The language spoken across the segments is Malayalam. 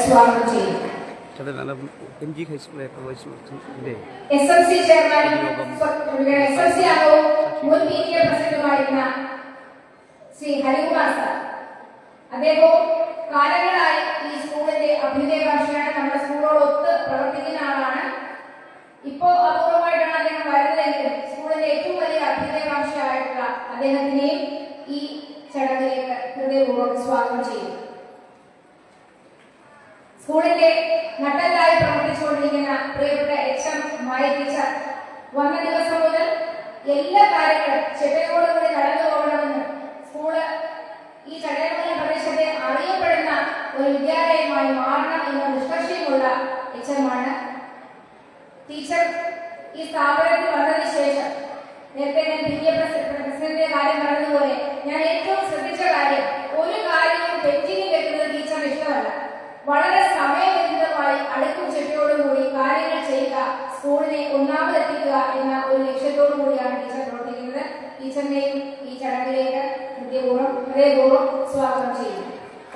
സ്വാഗതം ചെയ്യും. SMC ചെയർമാനും SMC അംഗവും മുൻ PTA പ്രസിഡന്റുമായിരുന്ന ശ്രീ ഹരികുമാർ സാർ. അദ്ദേഹവും കാലങ്ങളായി ഈ സ്കൂളിന്റെ അഭ്യുദയകാംക്ഷിയാണ്. നമ്മുടെ സ്കൂളോട് ഒത്ത് പ്രവർത്തിക്കുന്ന ആളാണ്. ഇപ്പോ അപൂർവമായിട്ടാണ് അദ്ദേഹം വരുന്നതെങ്കിലും സ്കൂളിന്റെ ഏറ്റവും വലിയ അഭ്യുദയകാംക്ഷിയായിട്ടുള്ള അദ്ദേഹത്തിനെയും ഈ ചടങ്ങിലേക്ക് ഹൃദയപൂർവ്വം സ്വാഗതം ചെയ്യും. സ്കൂളിന്റെ നട്ടലായി പ്രവർത്തിച്ചുകൊണ്ടിരിക്കുന്ന പ്രിയപ്പെട്ട HM മായ ടീച്ചർ വന്ന ദിവസം മുതൽ എല്ലാ കാര്യങ്ങളും ചിട്ടയോടുകൂടി നടന്നു പോകണമെന്ന് സ്കൂള് ഈ ചടയമംഗലം പ്രദേശത്തെ അറിയപ്പെടുന്ന ഒരു വിദ്യാലയമായി മാറണം എന്ന നിഷ്കർഷയുമുള്ള HM ആണ്. ടീച്ചർ ഈ സ്ഥാപനത്തിൽ വന്നതിന് ശേഷം നേരത്തെ ഞാൻ PTA പ്രസിഡന്റിന്റെ കാര്യം പറഞ്ഞതുപോലെ ഞാൻ ഏറ്റവും ശ്രദ്ധിച്ച കാര്യം ഒരു കാര്യവും പെൻഡിങ്ങിൽ വെക്കുന്നത് ടീച്ചറിന് ഇഷ്ടമല്ല. വളരെ സമയബന്ധിതമായി അടുക്കും ചിട്ടയോടുകൂടി കാര്യങ്ങൾ ചെയ്യുക, സ്കൂളിനെ ഒന്നാമതെത്തിക്കുക എന്ന ഒരു ലക്ഷ്യത്തോടു കൂടിയാണ് ടീച്ചർ പ്രവർത്തിക്കുന്നത്. ടീച്ചറിനെയും ഈ ചടങ്ങിലേക്ക് ഹൃദയപൂർവ്വം സ്വാഗതം ചെയ്യുന്നു.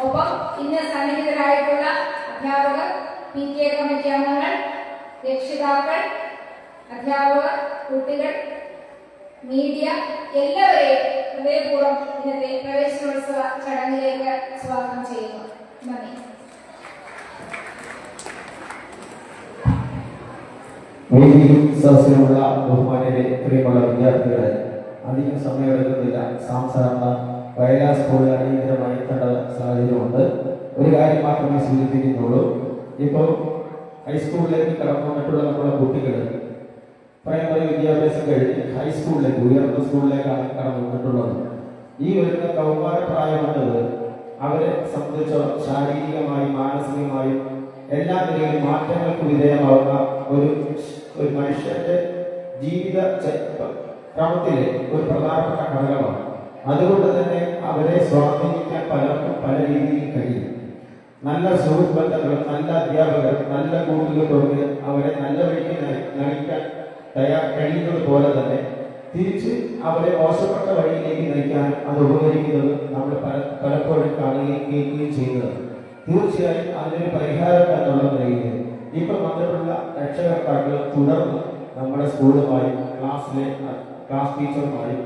ഒപ്പം ഇന്ന് സന്നിഹിതരായിട്ടുള്ള അധ്യാപകർ, PTA കമ്മിറ്റി അംഗങ്ങൾ, രക്ഷിതാക്കൾ, അധ്യാപകർ, കുട്ടികൾ, മീഡിയ എല്ലാവരെയും ഹൃദയപൂർവ്വം ഇന്നത്തെ പ്രവേശനോത്സവ ചടങ്ങിലേക്ക് സ്വാഗതം ചെയ്യുന്നു. നന്ദി. വേദിയിലും സദസ്സിലുമുള്ള ബഹുമാന്യരെ, പ്രിയമുള്ള വിദ്യാർത്ഥികളെ, അധികം സമയമെടുക്കുന്നില്ല. സാധാരണ വയലാർ സ്കൂളിൽ അടിയന്തരമായി എത്തേണ്ട സാഹചര്യമുണ്ട്. ഒരു കാര്യം മാത്രമേ സൂചിപ്പിക്കുന്നുള്ളൂ. ഇപ്പോൾ ഹൈസ്കൂളിലേക്ക് കടന്നു വന്നിട്ടുള്ള നമ്മുടെ കുട്ടികൾ പ്രൈമറി വിദ്യാഭ്യാസം കഴിഞ്ഞ് ഹൈസ്കൂളിലേക്ക്, ഉയർന്ന സ്കൂളിലേക്കാണ് കടന്നു വന്നിട്ടുള്ളത്. ഈ വരുന്ന കൗമാരപ്രായമെന്നത് അവരെ സംബന്ധിച്ചോളം ശാരീരികമായും മാനസികമായും എല്ലാ നിലയിലും മാറ്റങ്ങൾക്ക് വിധേയമാവുന്ന ഒരു മനുഷ്യന്റെ ജീവിത ക്രമത്തിലെ ഒരു പ്രധാനപ്പെട്ട ഘടകമാണ്. അതുകൊണ്ട് തന്നെ അവരെ സ്വാധീനിക്കാൻ പലർക്കും പല രീതിയിൽ കഴിയും. നല്ല സുഹൃത്ത് ബന്ധങ്ങളും നല്ല അധ്യാപകരും നല്ല കൂട്ടുകെട്ടൊക്കെ അവരെ നല്ല വഴിക്ക് നയിക്കാൻ കഴിയുന്നത് പോലെ തന്നെ തിരിച്ച് അവരെ മോശപ്പെട്ട വഴിയിലേക്ക് നയിക്കാൻ അത് ഉപകരിക്കുന്നത് നമ്മൾ പലപ്പോഴും കാണുകയും കേൾക്കുകയും ചെയ്യുന്നത്. തീർച്ചയായും അതിനൊരു പരിഹാരം എന്നുള്ള നിലയിൽ ഇപ്പം വന്നിട്ടുള്ള രക്ഷകർത്താക്കൾ തുടർന്ന് നമ്മുടെ സ്കൂളുമായും ക്ലാസ് ടീച്ചറുമായും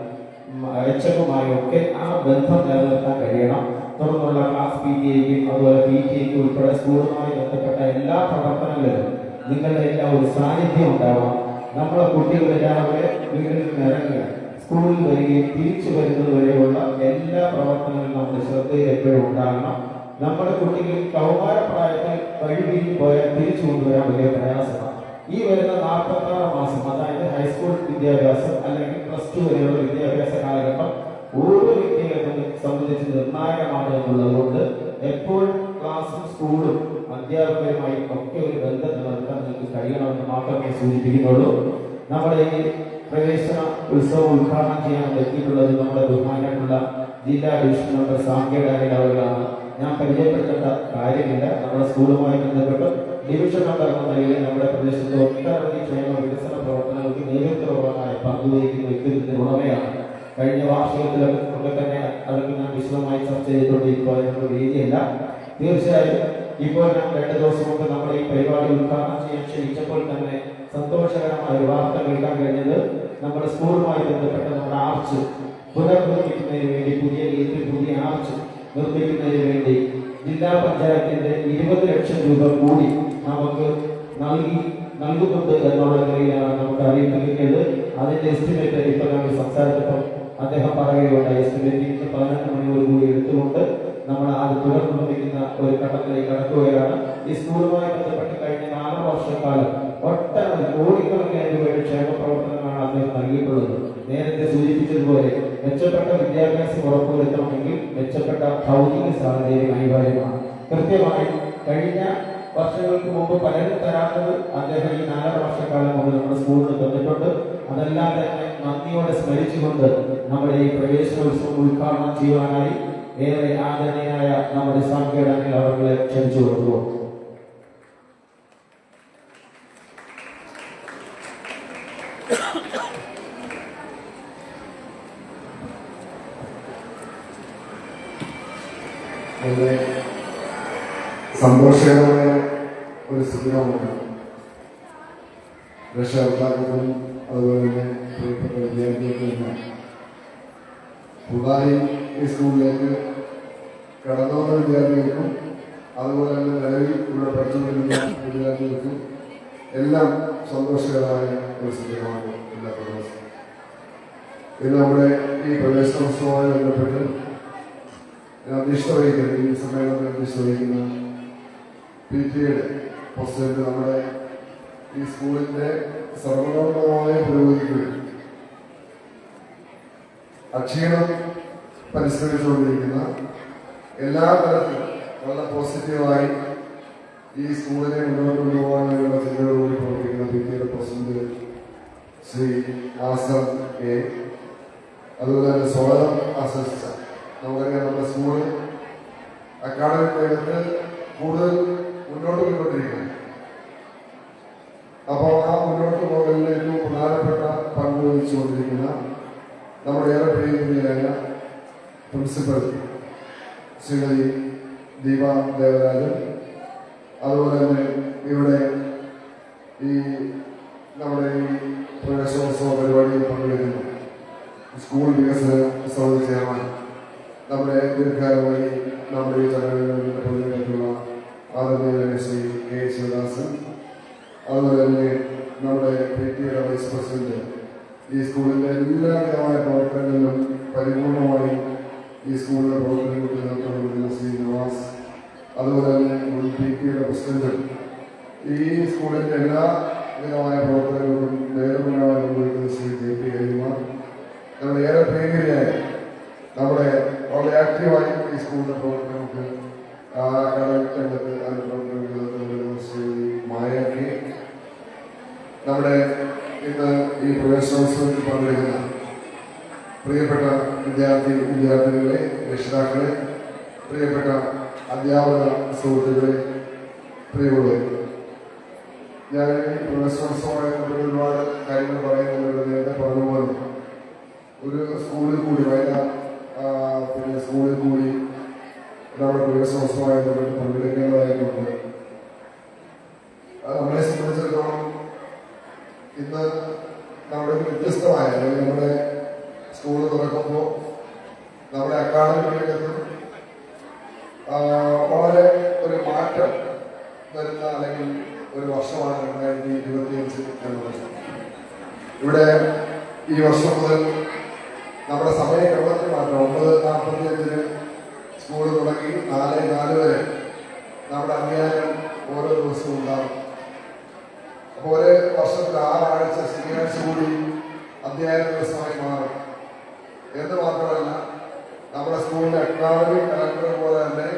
HMമായും ഒക്കെ ആ ബന്ധം നിലനിർത്താൻ കഴിയണം. തുടർന്നുള്ള ക്ലാസ് PTAയ്ക്കും അതുപോലെ PTAയ്ക്കും ഉൾപ്പെടെ സ്കൂളുമായി ബന്ധപ്പെട്ട എല്ലാ പ്രവർത്തനങ്ങളിലും നിങ്ങളുടെ എല്ലാം ഒരു സാന്നിധ്യം ഉണ്ടാവണം. നമ്മളെ കുട്ടികൾ രാവിലെ വീട്ടിൽ നിന്ന് ഇറങ്ങുക, സ്കൂളിൽ വരികയും തിരിച്ചു വരുന്നത് വരെയുള്ള എല്ലാ പ്രവർത്തനങ്ങളും നമ്മുടെ ശ്രദ്ധയിൽ എപ്പോഴും ഉണ്ടാകണം. നമ്മുടെ കുട്ടികൾ കൗമാരപ്രായത്തിൽ വഴിപിരിഞ്ഞു പോയാൽ തിരിച്ചു കൊണ്ടുവരാൻ വലിയ പ്രയാസമാണ്. ഈ വരുന്ന 46 മാസം, അതായത് ഹൈസ്കൂൾ വിദ്യാഭ്യാസം അല്ലെങ്കിൽ +2 വരെയുള്ള വിദ്യാഭ്യാസ കാലഘട്ടം ഓരോ വ്യക്തികളെ സംബന്ധിച്ച് നിർണായകമാണ് എന്നുള്ളതുകൊണ്ട് എപ്പോഴും ക്ലാസും സ്കൂളും അധ്യാപകരുമായി ഒക്കെ ഒരു ബന്ധം നിലനിർത്താൻ നിങ്ങൾക്ക് കഴിയണമെന്ന് മാത്രമേ സൂചിപ്പിക്കുന്നുള്ളൂ. നമ്മുടെ ഈ പ്രവേശന ഉത്സവം ഉദ്ഘാടനം ചെയ്യാൻ എത്തിയിട്ടുള്ളത് നമ്മുടെ ബഹുമാനമായിട്ടുള്ള ജില്ലാ ഡിവിഷൻ മെമ്പർ സാങ്കേതിക അവരാണ്. ഞാൻ പരിചയപ്പെടുത്തേണ്ട കാര്യമില്ല. നമ്മുടെ സ്കൂളുമായി ബന്ധപ്പെട്ട് ഡിവിഷൻ മെമ്പർ എന്ന നിലയിൽ നമ്മുടെ പ്രദേശത്ത് ഒട്ടനവധി ക്ഷേമ വികസന പ്രവർത്തനങ്ങൾക്ക് നേതൃത്വപരമായ പങ്കുവഹിക്കുന്ന വ്യക്തിത്വത്തിന് ഉടമയാണ്. കഴിഞ്ഞ വാർഷികത്തിലൊക്കെ തന്നെ അതൊക്കെ ഞാൻ വിശദമായി ചർച്ച ചെയ്തിട്ടുണ്ട്. ഇപ്പോൾ അതിനുള്ള രീതിയല്ല. തീർച്ചയായും ഇപ്പോൾ ഞാൻ 2 ദിവസം മുമ്പ് നമ്മുടെ ഈ പരിപാടി ഉദ്ഘാടനം ചെയ്യാൻ ക്ഷണിച്ചപ്പോൾ തന്നെ സന്തോഷകരമായ ഒരു വാർത്ത കേൾക്കാൻ കഴിഞ്ഞത് നമ്മുടെ സ്കൂളുമായി ബന്ധപ്പെട്ട നമ്മുടെ ആർച്ച് പുനർനിർമ്മിക്കുന്നതിന് വേണ്ടി പുതിയ ആർച്ച് നിർമ്മിക്കുന്നതിന് വേണ്ടി ജില്ലാ പഞ്ചായത്തിന്റെ 20 ലക്ഷം രൂപ കൂടി നമുക്ക് നൽകുന്നുണ്ട് എന്നുള്ള നിലയിലാണ് നമുക്ക് അറിയിപ്പ് കിട്ടിയത്. അതിന്റെ എസ്റ്റിമേറ്റ് ഇപ്പോൾ നമ്മൾ സംസാരിച്ചപ്പോൾ അദ്ദേഹം പറയുകയുണ്ടായി. എസ്റ്റിമേറ്റ് 11 മണിയോടുകൂടി എടുത്തുകൊണ്ട് നമ്മൾ അത് തുടർന്നുകൊണ്ടിരിക്കുന്ന ഒരു ഘട്ടത്തിലേക്ക് കടക്കുകയാണ്. ഈ സ്കൂളുമായി ബന്ധപ്പെട്ട് കഴിഞ്ഞ 4 വർഷക്കാലം ഒട്ടനവധി കോടിക്കണക്കിന് രൂപയുടെ ക്ഷേമ പ്രവർത്തനങ്ങളാണ് അദ്ദേഹം നൽകിയിട്ടുള്ളത്. നേരത്തെ സൂചിപ്പിച്ചതുപോലെ മെച്ചപ്പെട്ട വിദ്യാഭ്യാസം ഉറപ്പുവരുത്തണമെങ്കിൽ മെച്ചപ്പെട്ട ഭൗതിക സാഹചര്യം അനിവാര്യമാണ്. കൃത്യമായി കഴിഞ്ഞ വർഷങ്ങൾക്ക് മുമ്പ് പലരും തരാത്തത് അദ്ദേഹം ഈ 4 വർഷക്കാലം കൊണ്ട് നമ്മുടെ സ്കൂളിൽ തന്നിട്ടുണ്ട്. അതെല്ലാം തന്നെ നന്ദിയോടെ സ്മരിച്ചുകൊണ്ട് നമ്മുടെ ഈ പ്രവേശനോത്സവം ഉദ്ഘാടനം ചെയ്യുവാനായി ഏറെ ആദരണീയനായ നമ്മുടെ സാങ്കേതിക അവരെ ക്ഷണിച്ചു കൊടുക്കുന്നു. സന്തോഷകരമായ ഒരു സ്ഥിതിയാണ്. രക്ഷകർത്താക്കൾക്കും അതുപോലെ തന്നെ പ്രിയപ്പെട്ട വിദ്യാർത്ഥികൾക്കും പുതുതായി ഈ സ്കൂളിലേക്ക് കടന്നു വന്ന വിദ്യാർത്ഥികൾക്കും അതുപോലെ തന്നെ നിലവിൽ ഇവിടെ പഠിച്ചുകൊണ്ടിരുന്ന വിദ്യാർത്ഥികൾക്കും എല്ലാം സന്തോഷകരമായ ഒരു സ്ഥിതിയാണ് എല്ലാ പ്രദേശവും. ഇന്ന് നമ്മുടെ ഈ പ്രവേശനോത്സവവുമായി ബന്ധപ്പെട്ട് അധ്യക്ഷത വഹിക്കുന്ന ഈ സമ്മേളനത്തിൽ അധ്യക്ഷത വഹിക്കുന്ന PTA പ്രസിഡന്റ് നമ്മുടെ ഈ സ്കൂളിന്റെ സർവ്വതോന്മുഖമായ പുരോഗതിക്ക് അക്ഷീണം പരിശ്രമിച്ചുകൊണ്ടിരിക്കുന്ന എല്ലാ തരത്തിലും വളരെ പോസിറ്റീവായി ഈ സ്കൂളിനെ മുന്നോട്ട് കൊണ്ടുപോകാനുള്ള ചിന്തകളോട് പ്രവർത്തിക്കുന്ന PTA president Shri Azar A. അതുപോലെ തന്നെ സ്വാഗതം ആശംസിച്ച നമുക്കറിയാം നമ്മുടെ സ്കൂള് അക്കാഡമിക് രംഗത്ത് കൂടുതൽ മുന്നോട്ട് പോയിക്കൊണ്ടിരിക്കുകയാണ്. അപ്പോൾ ആ മുന്നോട്ട് പോകലിന് ഏറ്റവും പ്രധാനപ്പെട്ട പങ്ക് വഹിച്ചുകൊണ്ടിരിക്കുന്ന നമ്മുടെ ഏറെ പ്രിയങ്കരായ പ്രിൻസിപ്പൽ ശ്രീമതി ദീപ ദേവരാജൻ, അതുപോലെ തന്നെ ഇവിടെ ഈ നമ്മുടെ ഈ പ്രവേശനോത്സവ പരിപാടിയിൽ പങ്കെടുക്കുന്നു സ്കൂൾ വികസന സമിതി ചെയർമാൻ, നമ്മുടെ ദീർഘകാലമായി നമ്മുടെ ഈ ചടങ്ങുകളിൽ പങ്കെടുത്തിട്ടുള്ള ആദരണീയനായ ശ്രീ K. ശിവദാസൻ, അതുപോലെ തന്നെ നമ്മുടെ PTA വൈസ് പ്രസിഡന്റ്, ഈ സ്കൂളിന്റെ എല്ലാവിധമായ പ്രവർത്തനങ്ങളിലും പരിപൂർണമായി ഈ സ്കൂളിലെ പ്രവർത്തനങ്ങൾക്ക് നേതൃത്വം കൊടുക്കുന്ന ശ്രീ നവാസ്, അതുപോലെ തന്നെ PTA പ്രസിഡന്റും ഈ സ്കൂളിന്റെ എല്ലാ വിധമായ പ്രവർത്തനങ്ങൾക്കും നേതൃത്വമായി പങ്കെടുക്കുന്ന ശ്രീ JP ഹരിമാർ, നമ്മുടെ ഏറെ പ്രിയങ്കരായ നമ്മുടെ വളരെ ആക്റ്റീവായി ഈ സ്കൂളിന്റെ പ്രവർത്തനങ്ങൾക്ക് അക്കാദമിക് രംഗത്ത് അതിന്റെ പ്രവർത്തനങ്ങൾക്ക് ശ്രീ മായ K, നമ്മുടെ ഇന്ന് ഈ പ്രവേശനോത്സവത്തിൽ പങ്കെടുക്കുന്ന പ്രിയപ്പെട്ട വിദ്യാർത്ഥികളെ, രക്ഷിതാക്കളെ, പ്രിയപ്പെട്ട അധ്യാപക സുഹൃത്തുക്കളെ, പ്രിയമുള്ളവരെ, ഞാൻ ഈ പ്രവേശനോത്സവമായി ഒരുപാട് കാര്യങ്ങൾ പറയുന്നത് നേരത്തെ പറഞ്ഞുപോലെ ഒരു സ്കൂളിൽ കൂടി പിന്നെ സ്കൂളിൽ കൂടി നമ്മുടെ പ്രവേശനോത്സവമായി പങ്കെടുക്കേണ്ടതായിട്ടുണ്ട്. നമ്മളെ സംബന്ധിച്ചിടത്തോളം ഇന്ന് നമ്മുടെ വ്യത്യസ്തമായ അല്ലെങ്കിൽ നമ്മുടെ സ്കൂൾ തുറക്കുമ്പോൾ നമ്മുടെ അക്കാഡമിക് രംഗത്തും വളരെ ഒരു മാറ്റം വരുന്ന അല്ലെങ്കിൽ ഒരു വർഷമാണ് 2025 എന്ന വർഷം. ഇവിടെ ഈ വർഷം മുതൽ നമ്മുടെ സമയക്രമത്തിൽ മാറ്റം 9:45 സ്കൂൾ തുടങ്ങി 4:04 വരെ നമ്മുടെ അധ്യയനം ഓരോ ദിവസവും ഉണ്ടാകും. അപ്പോൾ ഒരു വർഷത്തിൽ 6 ആഴ്ച ശനിയാഴ്ച കൂടി അധ്യയന ദിവസമായി മാറും. എന്ന് മാത്രമല്ല നമ്മുടെ സ്കൂളിന്റെ അക്കാദമിക് കലണ്ടർ പോലെ തന്നെ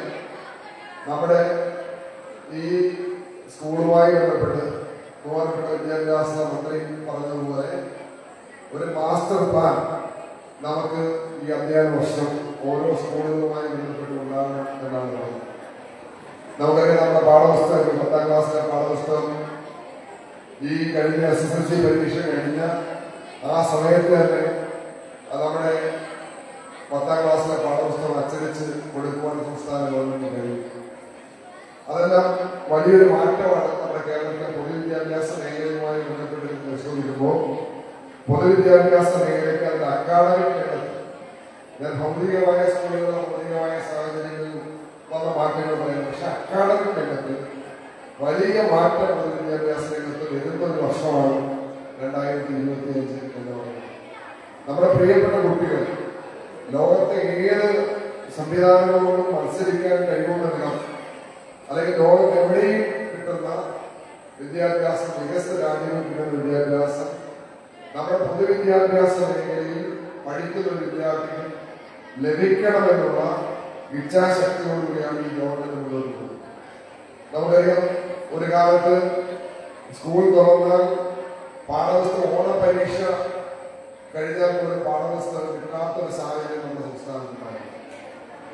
നമ്മുടെ ഈ സ്കൂളുമായി ബന്ധപ്പെട്ട് ബഹുമാനപ്പെട്ട വിദ്യാഭ്യാസ മന്ത്രി പറഞ്ഞതുപോലെ ഒരു മാസ്റ്റർ പ്ലാൻ നമുക്ക് ഈ അധ്യയന വർഷം ഓരോ സ്കൂളുകളുമായി ബന്ധപ്പെട്ട് ഉണ്ടാകണം എന്നാണ് പറയുന്നത്. നമുക്കറിയാം നമ്മുടെ പാഠപുസ്തകം 10ാം ക്ലാസ്സിലെ പാഠപുസ്തകം ഈ കഴിഞ്ഞ SSLC പരീക്ഷ കഴിഞ്ഞ ആ സമയത്ത് തന്നെ നമ്മുടെ 10ാം ക്ലാസ്സിലെ പാഠപുസ്തകം അച്ചടിച്ച് കൊടുക്കുവാൻ സംസ്ഥാന ഗവൺമെന്റ് കഴിയും. അതെല്ലാം വലിയൊരു മാറ്റമാണ് നമ്മുടെ കേരളത്തിലെ പൊതുവിദ്യാഭ്യാസ മേഖലയുമായി ബന്ധപ്പെട്ട് പരിശോധിക്കുമ്പോൾ. പൊതുവിദ്യാഭ്യാസ മേഖലയ്ക്ക് അതിന്റെ അക്കാദമിക് രംഗത്ത് ഞാൻ ഭൗതികമായ സ്കൂളുകളും ഭൗതികമായ സാഹചര്യങ്ങളിൽ വന്ന മാറ്റങ്ങൾ പറയുന്നു. പക്ഷെ അക്കാദമിക് രംഗത്ത് വലിയ മാറ്റം പൊതുവിദ്യാഭ്യാസ രംഗത്ത് വരുന്ന ഒരു വർഷമാണ് 2025 എന്ന് പറയുന്നത്. നമ്മുടെ പ്രിയപ്പെട്ട കുട്ടികൾ ലോകത്തെ ഏത് സംവിധാനങ്ങളോടും മത്സരിക്കാൻ കഴിയുന്ന വിധം അല്ലെങ്കിൽ ലോകത്ത് എവിടെയും കിട്ടുന്ന വിദ്യാഭ്യാസം, വികസിത രാജ്യങ്ങളിൽ കിട്ടുന്ന വിദ്യാഭ്യാസം നമ്മുടെ പൊതുവിദ്യാഭ്യാസ മേഖലയിൽ പഠിക്കുന്ന ഒരു വിദ്യാർത്ഥിക്ക് ലഭിക്കണമെന്നുള്ള ഇച്ഛാശക്തിയോടുകൂടിയാണ് ഈ ഗവൺമെന്റ് മുന്നോട്ട് പോകുന്നത്. നമുക്കറിയാം, ഒരു കാലത്ത് സ്കൂൾ തുറന്നാൽ പാഠപുസ്തകം ഓണപരീക്ഷ കഴിഞ്ഞാൽ പോലും പാഠപുസ്തകം കിട്ടാത്തൊരു സാഹചര്യം നമ്മുടെ സംസ്ഥാനത്തുണ്ടായി.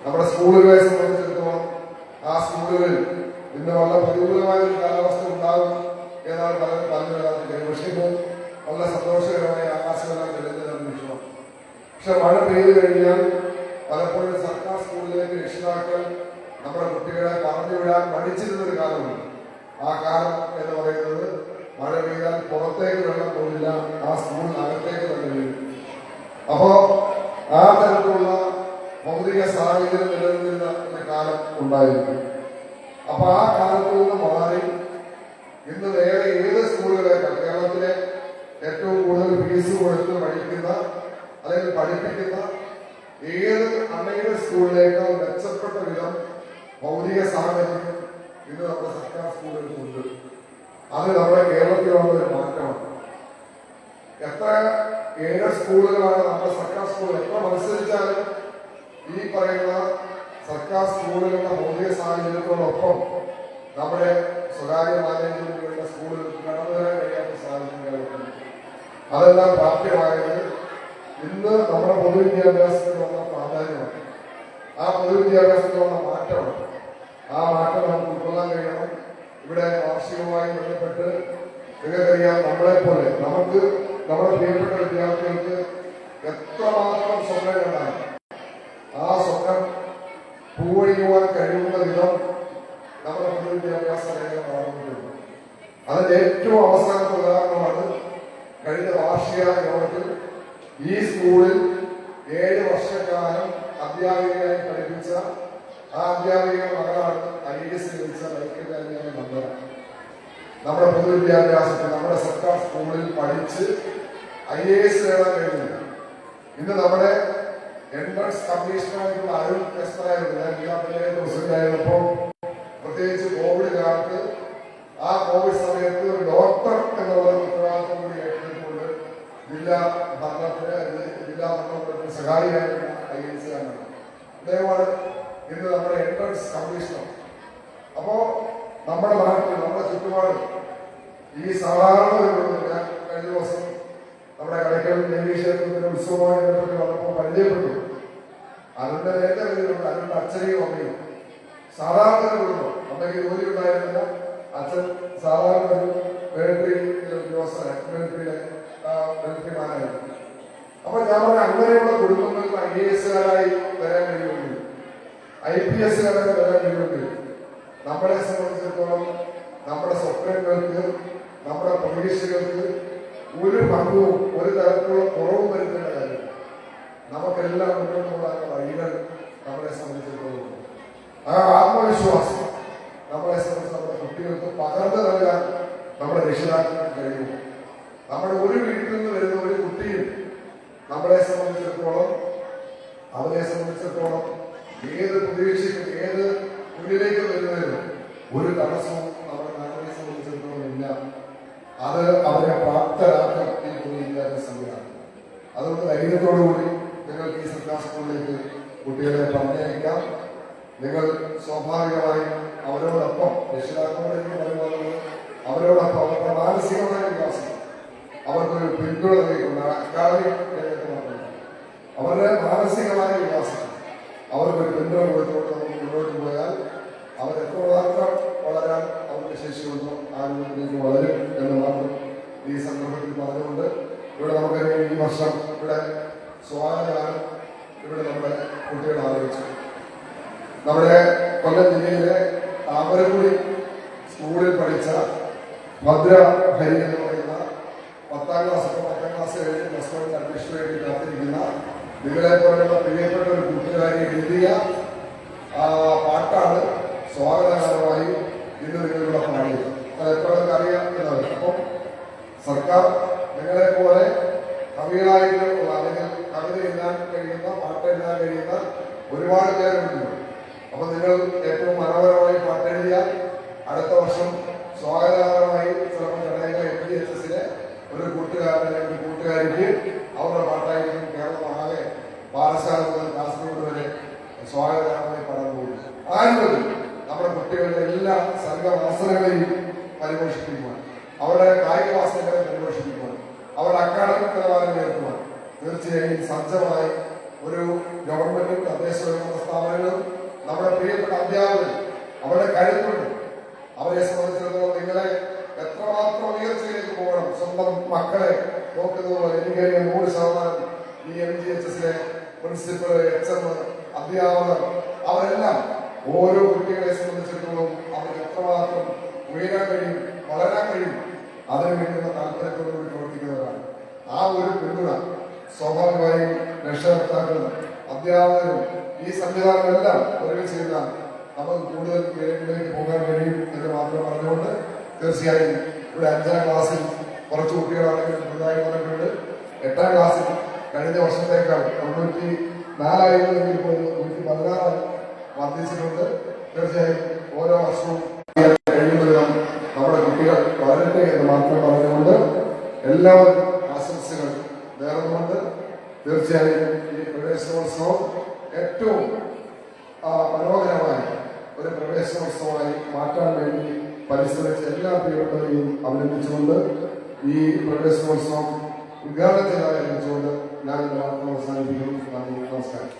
നമ്മുടെ സ്കൂളുകളെ സംബന്ധിച്ചിടത്തോളം ആ സ്കൂളുകളിൽ ഇന്ന് വളരെ പ്രതികൂലമായ ഒരു കാലാവസ്ഥ ഉണ്ടാകും എന്നാണ് പറഞ്ഞു വരാതിരിക്കുന്നത്. പക്ഷേ ഇപ്പോൾ വളരെ സന്തോഷകരമായ ആകാശമെല്ലാം തെളിഞ്ഞ നിമിഷമാണ്. പക്ഷെ മഴ പെയ്തു കഴിഞ്ഞാൽ പലപ്പോഴും സർക്കാർ സ്കൂളിലേക്ക് രക്ഷിതാക്കൾ നമ്മുടെ കുട്ടികളെ പറഞ്ഞു വിടാൻ പഠിച്ചിരുന്നൊരു കാലമുണ്ട്. ആ കാലം എന്ന് പറയുന്നത് മഴ പെയ്താൽ പുറത്തേക്ക് വെള്ളം പോകില്ല, ആ സ്കൂളിനകത്തേക്ക് തന്നെ വീഴും. അപ്പോ ആ തരത്തിലുള്ള ഭൗതിക സാഹചര്യം നിലനിന്നിരുന്ന ഒരു കാലം ഉണ്ടായിരുന്നു. അപ്പൊ ആ കാലത്ത് നിന്ന് മാറി ഇന്ന് വേറെ ഏത് സ്കൂളുകളേക്കാൾ കേരളത്തിലെ ഏറ്റവും കൂടുതൽ ഫീസ് കൊടുത്ത് പഠിക്കുന്ന അല്ലെങ്കിൽ പഠിപ്പിക്കുന്ന ഏത് അൺഎയ്ഡഡ് സ്കൂളിലേക്കാൾ മെച്ചപ്പെട്ട വിധം ഭൗതിക സാഹചര്യം ഇന്ന് നമ്മുടെ സർക്കാർ സ്കൂളുകൾക്കുണ്ട്. അത് നമ്മുടെ കേരളത്തിലുള്ള ഒരു മാറ്റമാണ്. എത്ര എയ്ഡഡ് സ്കൂളുകളാണ് നമ്മുടെ സർക്കാർ സ്കൂളുകൾ എത്ര മത്സരിച്ചാലും ഈ പറയുന്ന സർക്കാർ സ്കൂളുകളുടെ ഭൗതിക സാഹചര്യത്തോടൊപ്പം നമ്മുടെ സ്വകാര്യ മാനേജ്മെന്റുകളുടെ സ്കൂളുകൾക്ക് കടന്നു വരാൻ കഴിയാത്ത സാഹചര്യങ്ങളുണ്ട്. അതെല്ലാം പ്രാപ്യമായത് ഇന്ന് നമ്മുടെ പൊതുവിദ്യാഭ്യാസത്തിന് വന്ന പ്രാധാന്യമാണ്. ആ പൊതുവിദ്യാഭ്യാസത്തിന് വന്ന മാറ്റമാണ്. ആ മാറ്റം നമുക്ക് ഉൾക്കൊള്ളാൻ കഴിയണം. ഇവിടെ വാർഷികവുമായി ബന്ധപ്പെട്ട് നിങ്ങൾക്കറിയാം, നമ്മളെപ്പോലെ നമുക്ക് നമ്മുടെ പ്രിയപ്പെട്ട വിദ്യാർത്ഥികൾക്ക് എത്രമാത്രം സ്വപ്നം കണ്ടാൽ ആ സ്വപ്നം പൂവണിക്കുവാൻ കഴിയുന്ന വിധം നമ്മുടെ പൊതുവിദ്യാഭ്യാസ മേഖല വളർന്നിട്ടുണ്ട്. അതിന്റെ ഏറ്റവും അവസാനത്തെ ഉദാഹരണമാണ് കഴിഞ്ഞ വാർഷിക യോഗത്തിൽ ഈ സ്കൂളിൽ 7 വർഷക്കാലം അധ്യാപികയായി പഠിപ്പിച്ച ആ അധ്യാപിക മകളാണ് IAS ലഭിച്ച ഐക്യകാരിയായ നന്ദന. നമ്മുടെ പൊതുവിദ്യാഭ്യാസത്തിൽ നമ്മുടെ സർക്കാർ സ്കൂളിൽ പഠിച്ച് IAS നേടാൻ കഴിയുന്നില്ല. ഇന്ന് നമ്മുടെ എൻട്രൻസ് കമ്മീഷണറായിട്ടുള്ള അരുൺ എസ്തായിരുന്നു. ഞാൻ ജില്ലാ പഞ്ചായത്ത് പ്രസിഡന്റായിരുന്നപ്പോൾ പ്രത്യേകിച്ച് കോവിഡ് കാലത്ത് ആ കോവിഡ് സമയത്ത് ഒരു ഡോക്ടർ എന്നുള്ള ഉത്തരവാദിത്വം കൂടി ഏറ്റെടുത്തുകൊണ്ട് ജില്ലാ ഭരണത്തിന് സഹായിയായിട്ടുള്ള IAS കാരനാണ് അദ്ദേഹമാണ് ഇന്ന് നമ്മുടെ എൻട്രൻസ് കമ്മീഷണർ. അപ്പോ നമ്മുടെ നാട്ടിൽ നമ്മുടെ ചുറ്റുപാട് ഈ സാധാരണ ഞാൻ കഴിഞ്ഞ ദിവസം നമ്മുടെ കടയ്ക്കൽ ദേവീക്ഷേത്രത്തിന്റെ ഉത്സവമായി ബന്ധപ്പെട്ട് വന്നപ്പോൾ പരിചയപ്പെട്ടു. അതിന്റെ നേരത്തെ വരുന്നുണ്ട്. അതിന്റെ അച്ഛനെയും അമ്മയും സാധാരണ കുടുംബം. അമ്മയ്ക്ക് ജോലി ഉണ്ടായിരുന്നില്ല. അച്ഛൻ സാധാരണ ഒരു മിലിറ്ററി മാനായിരുന്നു. അപ്പൊ ഞാൻ പറഞ്ഞ അങ്ങനെയുള്ള കുടുംബങ്ങൾക്ക് IAS കാരായി വരാൻ കഴിയുമെങ്കിൽ IPS കാരായി വരാൻ കഴിയുമെങ്കിൽ നമ്മളെ സംബന്ധിച്ചിടത്തോളം നമ്മുടെ സ്വപ്നങ്ങൾക്ക് നമ്മുടെ പ്രതീക്ഷകൾക്ക് ഒരു പങ്കും ഒരു തരത്തിലുള്ള കുറവും വരുത്തേണ്ട കാര്യം നമുക്കെല്ലാം മുന്നോട്ട് പോകാൻ വഴികൾ നമ്മളെ സംബന്ധിച്ചിടത്തോളം ആ ആത്മവിശ്വാസം നമ്മളെ സംബന്ധിച്ച് നമ്മുടെ കുട്ടികൾക്ക് പകർന്നു നൽകാൻ നമ്മുടെ രക്ഷിതാക്കൾക്ക് കഴിയും. നമ്മുടെ ഒരു വീട്ടിൽ നിന്ന് വരുന്ന ഒരു കുട്ടിയും നമ്മളെ സംബന്ധിച്ചിടത്തോളം അവരെ സംബന്ധിച്ചിടത്തോളം ഏത് പ്രതീക്ഷയ്ക്കും ഏത് മുന്നിലേക്ക് വരുന്നതിനും ഒരു തടസ്സവും നമ്മുടെ നാടിനെ സംബന്ധിച്ചിടത്തോളം ഇല്ല. അത് അവരെ പ്രാപ്തരാക്കാൻ ഈ പൊതുവിദ്യാഭ്യാസ സംവിധാനം. അതുകൊണ്ട് ധൈര്യത്തോടുകൂടി നിങ്ങൾക്ക് ഈ സർക്കാർ സ്കൂളിലേക്ക് കുട്ടികളെ പറഞ്ഞയക്കാം. നിങ്ങൾ സ്വാഭാവികമായും അവരോടൊപ്പം രക്ഷിതാക്കളോട് എനിക്ക് പറയുന്നത് അവരോടൊപ്പം അവരുടെ മാനസികമായ വികാസം അവർക്കൊരു പിന്തുണ നൽകിക്കൊണ്ട് അക്കാദമിക് രംഗത്ത് മാത്രമല്ല അവരുടെ മാനസികമായ വികാസം അവർക്കൊരു പിന്തുണ കൊടുത്തുകൊണ്ട് നമുക്ക് മുന്നോട്ട് പോയാൽ അവരെത്രമാത്രം വളരാൻ അവർക്ക് ശേഷിയുണ്ടോ ആ രൂപത്തിലേക്ക് വളരും എന്ന് മാത്രം ഈ സന്ദർഭത്തിൽ പറഞ്ഞുകൊണ്ട് ഇവിടെ നമുക്ക് ഈ വർഷം ഇവിടെ സ്വാഗതഗാനം ഇവിടെ നമ്മുടെ കുട്ടികൾ ആലോചിച്ചു. നമ്മുടെ കൊല്ലം ജില്ലയിലെ താമരക്കുടി സ്കൂളിൽ പഠിച്ച ഭദ്ര ഹരി എന്ന് പറയുന്ന 10ാം ക്ലാസ് കഴിഞ്ഞ് പ്ലസ് 1 അഡ്മിഷൻ വേണ്ടി കാത്തിരിക്കുന്ന നിങ്ങളെ പോലുള്ള പ്രിയപ്പെട്ട ഒരു കൂട്ടുകാരി എഴുതിയ പാട്ടാണ് സ്വാഗതഗാനമായി ഇന്ന് നിങ്ങളിവിടെ പാടിയത്. അത് എപ്പോഴൊക്കെ അറിയാം എന്നവർ. അപ്പം സർക്കാർ നിങ്ങളെ പോലെ കവികളായിട്ടുള്ള അല്ലെങ്കിൽ കവിത എഴുതാൻ കഴിയുന്ന പാട്ട് എഴുതാൻ കഴിയുന്ന ഒരുപാട് പേരുണ്ട്. അപ്പൊ നിങ്ങൾ ഏറ്റവും മനോഹരമായി പാട്ടെഴുതിയാൽ അടുത്ത വർഷം സ്വാഗതഗാനമായി ചിലപ്പോൾ ചടങ്ങ് MGHSലെ ഒരു കൂട്ടുകാരനെ ഒരു കൂട്ടുകാരിക്ക് അവരുടെ പാട്ടായിരിക്കും കേരളമാകെ പാഠശാല മുതൽ കാസർഗോഡ് വരെ സ്വാഗതഗാനമായി പാടാൻ പോകുന്നു. ആ രൂപത്തിൽ നമ്മുടെ കുട്ടികളുടെ എല്ലാ സർഗവാസനകളെയും പരിപോഷിപ്പിക്കുവാൻ അവരുടെ കായിക വാസനകളെ പരിപോഷിപ്പിക്കുവാൻ അവരുടെ അക്കാഡമിക് നിലവാരം ഉയർത്തുവാൻ തീർച്ചയായും സജ്ജമായി ഒരു ഗവൺമെന്റും തദ്ദേശ സ്വയംഭരണ സ്ഥാപനങ്ങളും നമ്മുടെ പ്രിയപ്പെട്ട അധ്യാപകർ അവരുടെ കരുത്തുണ്ട്. അവരെ സംബന്ധിച്ചിടത്തോളം നിങ്ങളെ എത്രമാത്രം ഉയർച്ചയിലേക്ക് പോകണം. സ്വന്തം മക്കളെ നോക്കുന്നത് എനിക്കറിയാം 100% ഈ MGHSലെ പ്രിൻസിപ്പൽ HM അധ്യാപകർ അവരെല്ലാം ഓരോ കുട്ടികളെ സംബന്ധിച്ചിടത്തോളം അവർക്ക് എത്രമാത്രം ഉയരാൻ കഴിയും, വളരാൻ കഴിയും, അതിനു വേണ്ടുന്ന താല്പര്യത്തോടുകൂടി പ്രവർത്തിക്കുന്നവരാണ്. ആ ഒരു പിന്തുണ സ്വാഭാവികമായും രക്ഷകർത്താക്കളും അധ്യാപകരും ഈ സംവിധാനങ്ങളെല്ലാം ഒരുമിച്ച് ചെയ്താൽ നമുക്ക് കൂടുതൽ ഉയരങ്ങളിലേക്ക് പോകാൻ കഴിയും എന്ന് മാത്രം പറഞ്ഞുകൊണ്ട് തീർച്ചയായും ഇവിടെ 5ാം ക്ലാസ്സിൽ കുറച്ച് കുട്ടികളാണെങ്കിൽ പുതുതായി വന്നിട്ടുണ്ട്. 8ാം ക്ലാസ്സിൽ കഴിഞ്ഞ വർഷത്തേക്കാൾ 94 ഇപ്പോൾ 116 വർദ്ധിച്ചിട്ടുണ്ട്. തീർച്ചയായും ഓരോ വർഷവും കഴിയുമ്പോഴും നമ്മുടെ കുട്ടികൾ വളരട്ടെ എന്ന് മാത്രം പറഞ്ഞുകൊണ്ട് എല്ലാവർക്കും ആശംസകൾ നേർന്നുകൊണ്ട് തീർച്ചയായും ഈ പ്രവേശനോത്സവം ഏറ്റവും മനോഹരമായ ഒരു പ്രവേശനോത്സവമായി മാറ്റാൻ വേണ്ടി പരിശ്രമിച്ച എല്ലാ പ്രിയപ്പെട്ടവരെയും അഭിനന്ദിച്ചുകൊണ്ട് ഈ പ്രവേശനോത്സവം ഉദ്ഘാടനത്തിനായി അറിയിച്ചുകൊണ്ട് ഞാൻ എന്റെ വാർത്ത അവസാനിപ്പിക്കുന്നു. നന്ദി, നമസ്കാരം.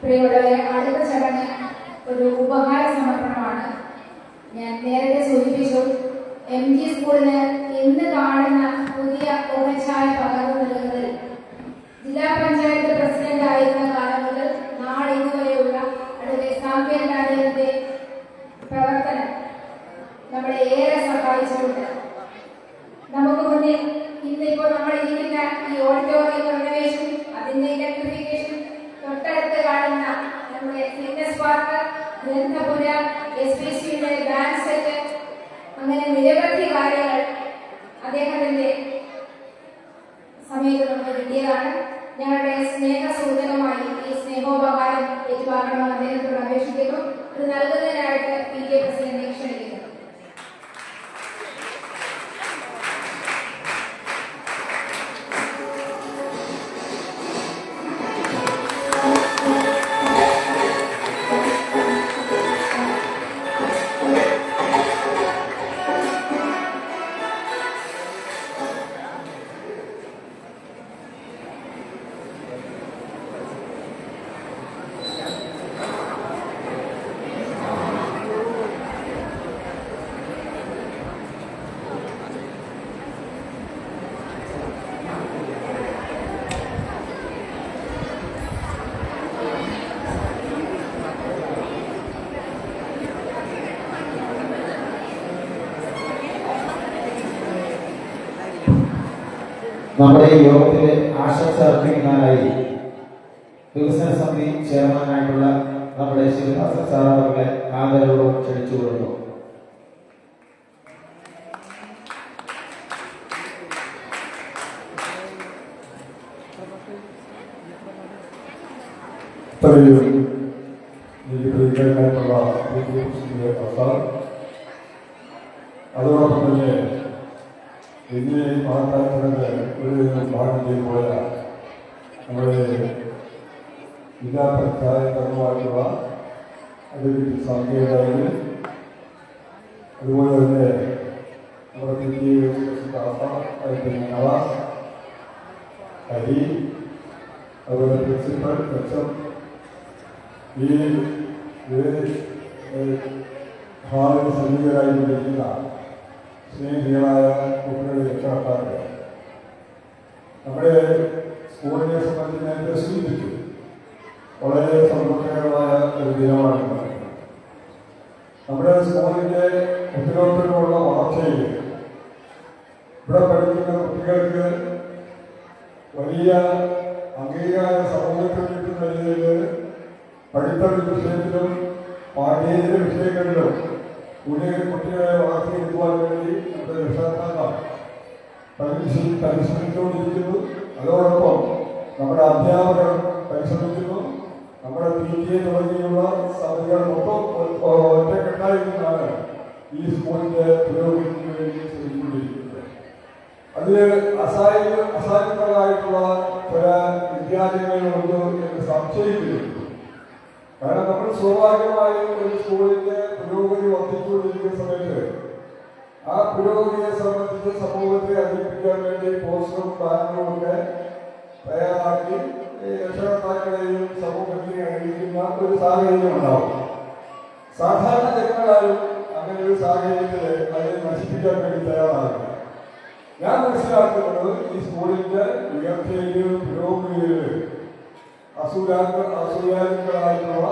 പ്രിയമുള്ളവരെ, അടുത്ത ചടങ്ങ് ഒരു ഉപഹാര സമർപ്പണമാണ്. ഞാൻ നേരത്തെ സൂചിപ്പിച്ചു, MG സ്കൂളിന് ഇന്ന് കാണുന്ന പുതിയ മുഖച്ഛായ പകർന്നു നൽകുന്നതിൽ ജില്ലാ പഞ്ചായത്ത് പ്രസിഡന്റ് ആയിരുന്ന കാലം മുതൽ നാളെ ഇതുവരെയുള്ള അഡ്വക്കേറ്റ് സാമ്പ്യൻ ഡാനിയലിന്റെ പ്രവർത്തനം നമ്മളെ ഏറെ സഹായിച്ചിട്ടുണ്ട്. നമുക്ക് മുന്നിൽ ഇന്നിപ്പോൾ നമ്മൾ ഇരിക്കുന്ന ഈ ഓഡിറ്റോറിയം റിനോവേഷൻ, അതിന്റെ ഇലക്ട്രിഫിക്കേഷൻ, തൊട്ടടുത്ത് കാണുന്ന നമ്മുടെ ഫിറ്റ്നസ് പാർക്ക്, ഗ്രന്ഥപുര, SPCയുടെ ബാൻഡ് സെറ്റ്, അങ്ങനെ നിരവധി കാര്യങ്ങൾ അദ്ദേഹത്തിന്റെ സമയത്ത് നമുക്ക് കിട്ടിയതാണ്. ഞങ്ങളുടെ സ്നേഹസൂചകമായി ഈ സ്നേഹോപകാരം ഏറ്റുവാങ്ങണമെന്ന് അദ്ദേഹത്തോട് അപേക്ഷിക്കുന്നു. ഇത് നൽകുന്നതിനായിട്ട് PTA പ്രസിഡന്റിനെ ക്ഷണിക്കുന്നു. നമ്മുടെ ഈ യോഗത്തിലെ ആശംസ അർപ്പിക്കുന്നതിനായി വികസന സമിതി ചെയർമാനായിട്ടുള്ള നമ്മുടെ ശിവദാസൻ സാർ അവരുടെ ആദരവോട് ക്ഷണിച്ചുകൊള്ളുന്നു. അതോടൊപ്പം തന്നെ ഇതിനെ മഹത്താക്കളുടെ ഒരു ഭാഗം ചെയ്തുപോയ നമ്മുടെ ജില്ലാ പഞ്ചായത്ത് അംഗമായിട്ടുള്ള അഡ്വക്കേറ്റ് സാമ്പ്യൻ, അതുപോലെ തന്നെ നമ്മുടെ നവാസ് ഹരി, അതുപോലെ പ്രിൻസിപ്പൽ HM, ഈ ഹാളിൽ സന്നിഹിതരായിരിക്കുന്ന സ്നേഹികളായ കുട്ടികളുടെ രക്ഷകർത്താക്കൾ, നമ്മുടെ സ്കൂളിനെ സംബന്ധിച്ച് നേരത്തെ സൂചിപ്പിച്ചു. വളരെ സന്തോഷകരമായ ഒരു ദിനമാണ് നമ്മുടെ സ്കൂളിന്റെ കുട്ടികൾക്കുള്ള വളർച്ചയിൽ ഇവിടെ പഠിക്കുന്ന കുട്ടികൾക്ക് വലിയ അംഗീകാര സമൂഹത്തിൽ കിട്ടുന്ന രീതിയിൽ പഠിത്ത വിഷയത്തിലും പാഠ്യേതര വിഷയങ്ങളിലും കുട്ടികളെ വളർത്തിയെടുക്കുവാൻ വേണ്ടി നമ്മുടെ രക്ഷാകർത്താക്കൾ പരിശ്രമിച്ചുകൊണ്ടിരിക്കുന്നു. അതോടൊപ്പം നമ്മുടെ അധ്യാപകർ പരിശ്രമിക്കുന്നു. നമ്മുടെ PTA തുടങ്ങിയുള്ള സമിതികൾ മൊത്തം ഒറ്റക്കെട്ടായി നിന്നാണ് ഈ സ്കൂളിന്റെ പുരോഗതിക്ക് വേണ്ടി ശ്രമിച്ചുകൊണ്ടിരിക്കുന്നത്. അതിൽ അസാധ്യങ്ങളായിട്ടുള്ള ചില വിദ്യാലയങ്ങളുണ്ട് എന്ന് സംശയിക്കുന്നു. കാരണം നമ്മൾ സ്വാഭാവികമായും ഒരു സ്കൂളിന്റെ പുരോഗതി വർദ്ധിച്ചുകൊണ്ടിരിക്കുന്ന സമയത്ത് ആ പുരോഗതിയെ സംബന്ധിച്ച് സമൂഹത്തെ അറിയിപ്പിക്കാൻ വേണ്ടി പോസ്റ്ററും ബാനറും ഒക്കെ തയ്യാറാക്കി രക്ഷകർത്താക്കളെയും സമൂഹത്തെ അറിയിക്കുന്ന ഒരു സാഹചര്യം ഉണ്ടാവും. സാധാരണ ജനങ്ങളായും അങ്ങനെ ഒരു സാഹചര്യത്തിൽ അതിനെ നശിപ്പിക്കാൻ വേണ്ടി തയ്യാറാകില്ല. ഞാൻ മനസ്സിലാക്കുന്നത് ഈ സ്കൂളിന്റെ ഉയർച്ചയിൽ പുരോഗതിയിൽ അസൂയാലുക്കളായിട്ടുള്ള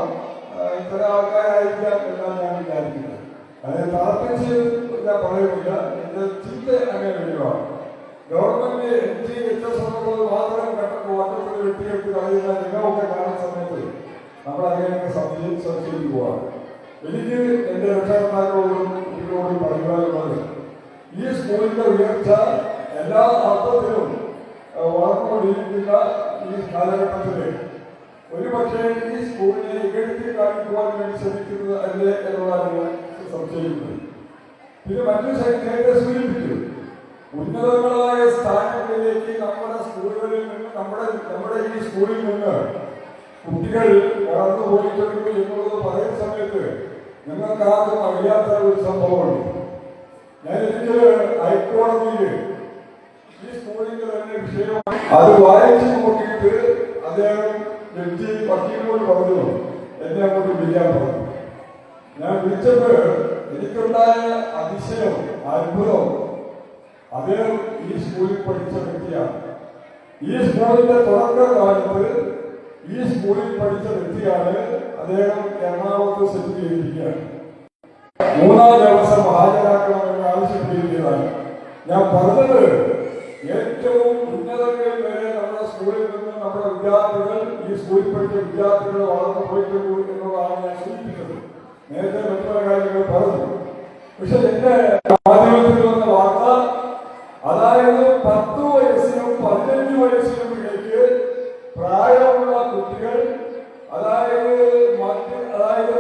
ചില ആൾക്കാരായിരിക്കാം എന്നാണ് ഞാൻ വിചാരിക്കുന്നത്. അതിനെ തറപ്പിച്ച് ഞാൻ പറയുന്നില്ല. എന്റെ ചിന്ത അങ്ങനെ വരുവാണ്. ഗവൺമെന്റ് NGHS മാത്രം വട്ടത്തിൽ വെട്ടിയെടുത്ത് കളയുന്ന രംഗമൊക്കെ കാണുന്ന സമയത്ത് നമ്മൾ അങ്ങനെയൊക്കെ സംശയിച്ചു പോവാണ്. എനിക്ക് എന്റെ രക്ഷകർത്താക്കളോടും കുട്ടികളോടും പറയുവാനുള്ളത്, ഈ സ്കൂളിന്റെ ഉയർച്ച എല്ലാ അർത്ഥത്തിലും വളർന്നുകൊണ്ടിരിക്കുന്ന ഈ കാലഘട്ടത്തില് ഒരുപക്ഷെ ഈ സ്കൂളിനെ ഇകഴ്ത്തി കാണിക്കുവാൻ വേണ്ടി ശ്രമിക്കുന്നത് അല്ലേ എന്നുള്ളതാണ് സംശയിക്കുന്നത്. പിന്നെ മറ്റൊരു ശൈലിയെ സൂചിപ്പിച്ചു, ഉന്നതങ്ങളായ സ്ഥാനങ്ങളിലേക്ക് നമ്മുടെ സ്കൂളുകളിൽ നിന്ന് നമ്മുടെ ഈ സ്കൂളിൽ നിന്ന് കുട്ടികൾ വളർന്നു പോയിട്ടുണ്ട് എന്നുള്ളത് പറയുന്ന സമയത്ത് നിങ്ങൾക്ക് ആർക്കും അറിയാത്ത ഒരു സംഭവമുണ്ട്. എനിക്ക് ഹൈക്കോടതിയിൽ ഈ സ്കൂളിന്റെ തന്നെ വിഷയം അത് വായിച്ചു നോക്കിയിട്ട് അദ്ദേഹം ജഡ്ജി വക്കീലിനോട് പറഞ്ഞു എന്നെ അങ്ങോട്ട് വിളിക്കാൻ പറഞ്ഞു. ഞാൻ വിളിച്ചപ്പോൾ എനിക്കുണ്ടായ അതിശയം, അത്ഭുതം, അദ്ദേഹം ഈ സ്കൂളിൽ പഠിച്ച വ്യക്തിയാണ്. ഈ സ്കൂളിന്റെ തുടക്കകാലത്ത് ഈ സ്കൂളിൽ പഠിച്ച വ്യക്തിയാണ്. അദ്ദേഹം എറണാകുളത്ത് സെറ്റിൽ ചെയ്തിരിക്കുകയാണ്. 3-ാം ദിവസം ഹാജരാക്കണമെന്ന് ആവശ്യപ്പെട്ടിരിക്കുന്നതാണ്. ഞാൻ പറഞ്ഞത് ഏറ്റവും ഉന്നതങ്ങളിൽ വരെ നമ്മുടെ സ്കൂളിൽ നിന്ന് നമ്മുടെ വിദ്യാർത്ഥികൾ, ഈ സ്കൂളിൽ പഠിച്ച വിദ്യാർത്ഥികൾ വളർന്നു പോയിട്ടുള്ളൂ എന്നുള്ളതാണ് ഞാൻ സൂചിപ്പിച്ചത്. നേരത്തെ മറ്റുള്ള കാര്യങ്ങൾ പറഞ്ഞു. പക്ഷെ എന്റെ മാധ്യമത്തിൽ വന്ന വാർത്ത, അതായത് 10 വയസ്സിനും 15 വയസ്സിനും ഇടയ്ക്ക് പ്രായമുള്ള കുട്ടികൾ അതായത്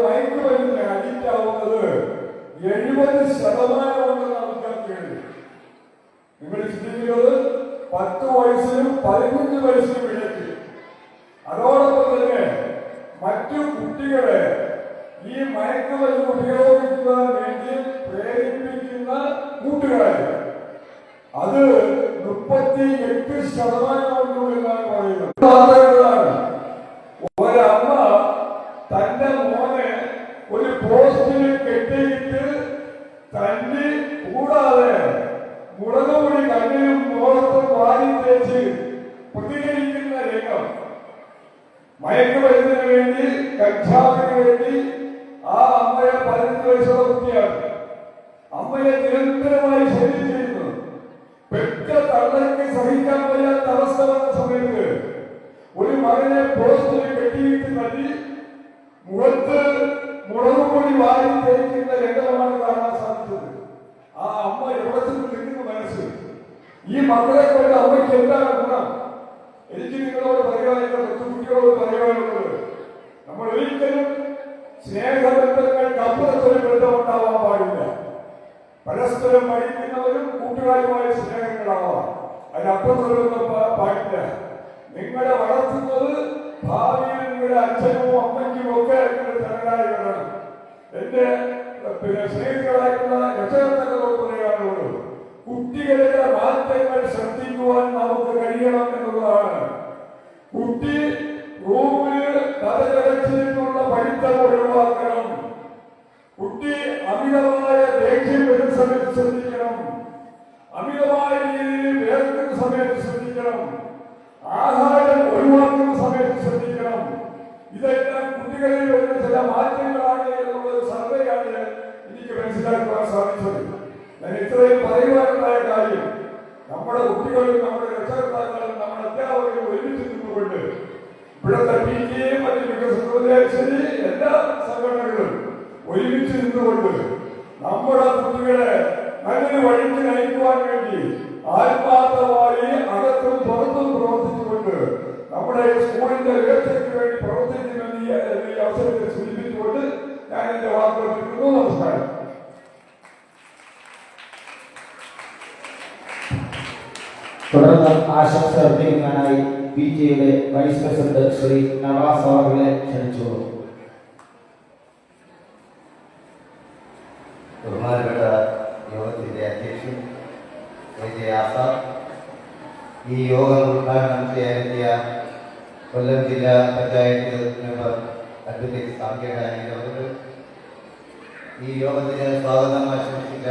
മയക്കുമരുന്നിന് അഡിക്റ്റ് ആവുന്നത് 70% വിദ്യാർത്ഥികൾ. നിങ്ങൾ ചിന്തിക്കുന്നത് 10 വയസ്സിനും 15 വയസ്സിനും ഇടയ്ക്ക്. അതോടൊപ്പം തന്നെ മറ്റു കുട്ടികളെ ഈ മയക്കുമരുന്ന് ഉപയോഗിക്കുവാൻ വേണ്ടി പ്രേരിപ്പിക്കുന്ന കൂട്ടുകാർ, അത് 38% എന്നാണ് പറയുന്നത്. ഒരമ്മ തന്റെ മോനെ ഒരു പോസ്റ്റിൽ കെട്ടിയിട്ട് തല്ലി, കൂടാതെ മുളകുപൊടി കണ്ണിനും മോളത്തും വാരി തേച്ച് പ്രതികരിക്കുന്ന രംഗം. മയക്കുമരുന്നിന് വേണ്ടി, കഞ്ചാവിന് വേണ്ടി ആ അമ്മയെ 15 വയസ്സുള്ള കുട്ടിയാണ്. അമ്മയെ നിരന്തരമായി ശല്യം ചെയ്യുന്നു. പെറ്റ തള്ളയ്ക്ക് സഹിക്കാൻ വയ്യാത്ത അവസ്ഥ വന്ന സമയത്ത് ഒരു മകനെ പോസ്റ്റിൽ കെട്ടിയിട്ട് തല്ലി മുഖത്ത് മുളകുപൊടി വാരി തേക്കുന്ന രംഗമാണ് കാണാൻ സാധിച്ചത്. ആ അമ്മ എവിടെ നിൽക്കുന്ന മനസ്സ്, ഈ മക്കളെ കൊണ്ട് അമ്മയ്ക്ക് എന്താണ് ഗുണം? എനിക്ക് നിങ്ങളോട് പറയുവാനുള്ള, കൊച്ചുകുട്ടികളോട് പറയുവാനുള്ളത്, നമ്മൾ ഒരിക്കലും സ്നേഹബന്ധങ്ങൾക്ക് അപ്പുറത്തൊരു ബന്ധമുണ്ടാവാൻ പാടില്ല. പരസ്പരം പഠിക്കുന്നവരും കൂട്ടുകാരുമായ സ്നേഹങ്ങളാവാം, അതിനപ്പുറത്തൊരു പാടില്ല. നിങ്ങളെ വളർത്തുന്നത് ഭാവിയിൽ നിങ്ങളുടെ അച്ഛനും അമ്മയ്ക്കും ഒക്കെ നിങ്ങൾ തകരായി വരണം. എന്റെ സ്നേഹികളായിട്ടുള്ള രക്ഷകർത്താക്കളോട് പറയാനുള്ളത്, കുട്ടികളുടെ മാറ്റങ്ങൾ ശ്രദ്ധിക്കുവാൻ നമുക്ക് കഴിയണം എന്നുള്ളതാണ്. കുട്ടി റൂമിൽ കഥകടച്ചിട്ടുള്ള പഠിത്തം ഒഴിവാക്കണം. കുട്ടി അമിതമായ ദേഷ്യം വരുന്ന സമയത്ത് ശ്രദ്ധിക്കണം. അമിതമായ രീതിയിൽ വേർക്കുന്ന സമയത്ത് ശ്രദ്ധിക്കണം. ഇതെല്ലാം കുട്ടികളിൽ വരുന്ന ചില മാറ്റങ്ങളാണ് എന്നുള്ള സർവേയാണ് എനിക്ക് മനസ്സിലാക്കുവാൻ സാധിച്ചത്. ഞാൻ ഇത്രയും പറയുവാനുണ്ടായ കാര്യം നമ്മുടെ കുട്ടികളും നമ്മുടെ രക്ഷകർത്താക്കളും നമ്മുടെ അധ്യാപകരും ഒരുമിച്ച് നിന്നുകൊണ്ട് ഇവിടുത്തെ PTA മറ്റ് വികസനശരി എല്ലാ സംഘടനകളും ഒരുമിച്ച് നിന്നുകൊണ്ട് നമ്മുടെ കുട്ടികളെ നല്ലൊരു വഴിക്ക് നയിക്കുവാൻ വേണ്ടി ആത്മാർത്ഥമായി അകത്തും പുറത്തും പ്രവർത്തിച്ചുകൊണ്ട് നമ്മുടെ സ്കൂളിന്റെ ഉയർച്ചയ്ക്ക് വേണ്ടി പ്രവർത്തിക്കുമെന്ന് ഈ അവസരത്തിൽ സൂചിപ്പിച്ചുകൊണ്ട് ഞാൻ എന്റെ വാക്കുകൾ നിർത്തുന്നു. നമസ്കാരം. തുടർന്ന് ആശംസ അർപ്പിക്കാനായി PTA vice president Shri Navas അവരെ ക്ഷണിച്ചു. ബഹുമാനപ്പെട്ട യോഗത്തിന്റെ അധ്യക്ഷൻ AJ ആസാദ്, ഈ യോഗം ഉദ്ഘാടനം ചെയ്യാനെത്തിയ കൊല്ലം ജില്ലാ പഞ്ചായത്ത് മെമ്പർ അഡ്വക്കേറ്റ് സാങ്കേതിക ഈ യോഗത്തിന് സ്വാഗതം ആശംസിച്ച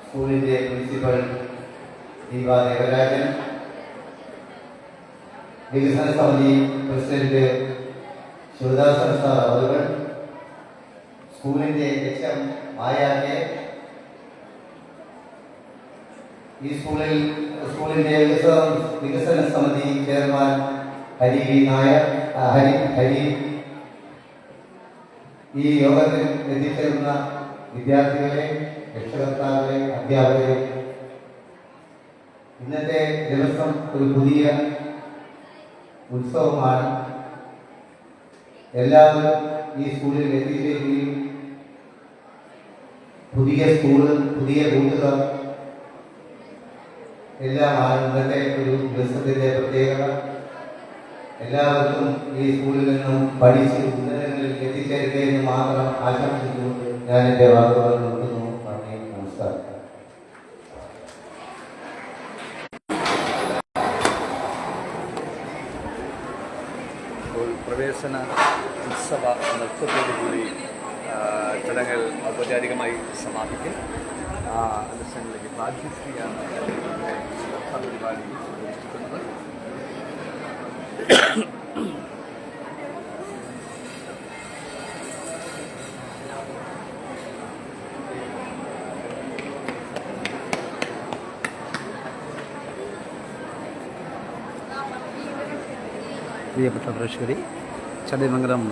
സ്കൂളിന്റെ പ്രിൻസിപ്പൽ ദീപ ദേവരാജൻ, വികസന സമിതി പ്രസിഡന്റ് ശിവദാസൻ സാർ അവറുകൾ, സ്കൂളിന്റെ HM മായാക്കെ, ഈ സ്കൂളിന്റെ വികസന സമിതി ചെയർമാൻ ഹരി നായർ, ഹരി, ഈ യോഗത്തിൽ എത്തിച്ചേർന്ന വിദ്യാർത്ഥികളെ, രക്ഷകർത്താക്കളെ, അധ്യാപകരെ, ഇന്നത്തെ ദിവസം ഒരു പുതിയ ഉത്സവമാണ്. എല്ലാവരും ഈ സ്കൂളിൽ എത്തിച്ചേരുകയും പുതിയ സ്കൂള്, പുതിയ കൂട്ടുകാർ എല്ലാമാണ് ഇന്നത്തെ ഒരു ദിവസത്തിന്റെ പ്രത്യേകത. എല്ലാവർക്കും ഈ സ്കൂളിൽ നിന്നും പഠിച്ച് ഉന്നതങ്ങളിൽ എത്തിച്ചേരുക എന്ന് മാത്രം ആശംസിച്ചുകൊണ്ട് ഞാൻ എന്റെ വാക്കുകൾ നിർത്തുന്നു. നന്ദി, നമസ്കാരം. പ്രവേശന ഉത്സവ നൃത്തത്തോടുകൂടി ചടങ്ങുകൾ ഔപചാരികമായി സമാപിക്കും. അനുസരണയിലേക്ക് ഭാഗ്യശ്രീയാണ് പരിപാടി നിർവഹിച്ചിട്ടുള്ളത്. പ്രിയപ്പെട്ട പ്രേക്ഷകരെ, ചടയമംഗലം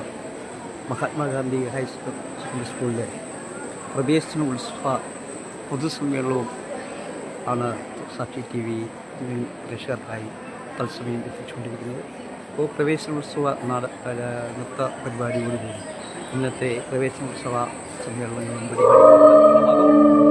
മഹാത്മാഗാന്ധി ഹൈസ്കൂൾ സെക്കൻഡറി സ്കൂളിലെ പ്രവേശന ഉത്സവ പൊതുസമ്മേളനവും ആണ് സാക്ഷി TV പ്രേക്ഷകർക്കായി തത്സമയം എത്തിച്ചുകൊണ്ടിരിക്കുന്നത്. അപ്പോൾ പ്രവേശനോത്സവ നൃത്ത പരിപാടിയോടുകൂടി ഇന്നത്തെ പ്രവേശനോത്സവ സമ്മേളനങ്ങളും പരിപാടികളും